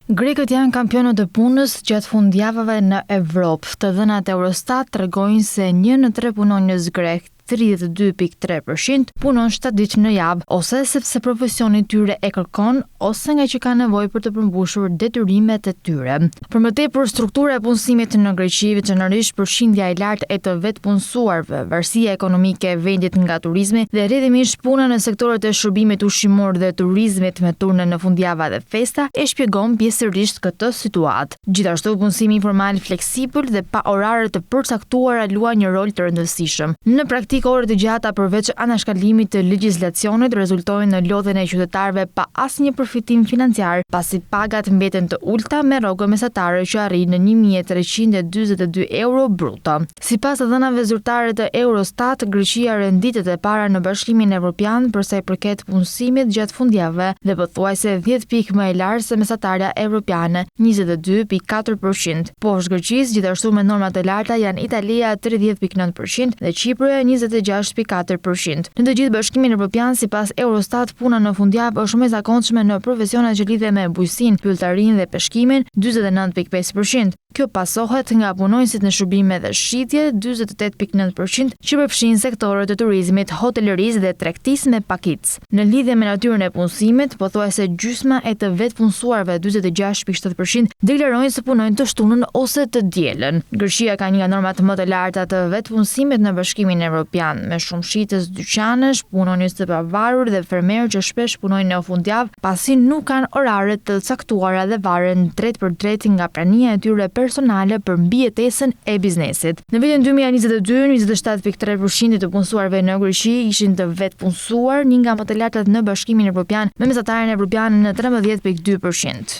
Grekët janë kampionët e punës gjatë fundjavave në Evropë. Të dhënat Eurostat tregojnë se 1 në 3 punonjës grek, 32.3% punon 7 ditë në javë, ose sepse profesioni tyre e kërkon, ose nga që ka nevojë për të përmbushur detyrimet e tyre. Për më tepër, struktura e punësimit në Greqi, veçanërisht përqindja e lartë e të vetpunësuarve, varësia ekonomike e vendit nga turizmi dhe rrjedhimisht puna në sektorët e shërbimit ushqimor dhe turizmit me turne në fundjava dhe festa e shpjegon pjesërisht këtë situatë. Gjithashtu, punësimi informal fleksibël dhe pa orare të përcaktuara luajnë një rol të rëndësishëm. Në praktikë, orët e gjata përveç anashkallimit të legjislacionit rezultojnë në lodhjen e qytetarëve pa asnjë përfitim financiar, pasi pagat mbeten të ulta me rrogë mesatare që arrin në 1.342 euro bruto. Sipas të dhënave zyrtare të Eurostat, Greqia renditet e para në Bashkimin Evropian për sa i përket punësimit gjatë fundjavëve dhe pothuajse 10 pikë më e lartë se mesatarja evropiane, 22.4%. Poshtë Greqisë, gjithashtu me norma të larta janë Italia 30.9% dhe Çipri 26.4%. Në të gjithë Bashkimin Evropian, sipas Eurostat, puna në fundjavë është më e zakonshme në profesionet që lidhen me bujqësinë, pylltarinë dhe peshkimin, 49.5%. Kjo pasohet nga punonjësit në shërbime dhe shitje, 48.9%, që përfshin sektorët e turizmit, hotelerisë dhe tregtisë me pakicë. Në lidhje me natyrën e punësimit, pothuajse gjysma e të vetpunësuarve, 46.7%, deklarojnë se punojnë të shtunën ose të dielën. Greqia ka një nga normat më të larta të vetpunësimit në Bashkimin Evropian, me shumë shitës dyqanesh, punonjës të pavarur dhe fermerë që shpesh punojnë në fundjavë, pasi nuk kanë orare të caktuara dhe varen drejt për drejt nga prania e tyre personale për mbijetesën e biznesit. Në vitin 2022, 27.3% të punësuarve në Greqi ishin të vetpunësuar, një nga më të lartat në Bashkimin Evropian, me mesataren evropian në 13.2%.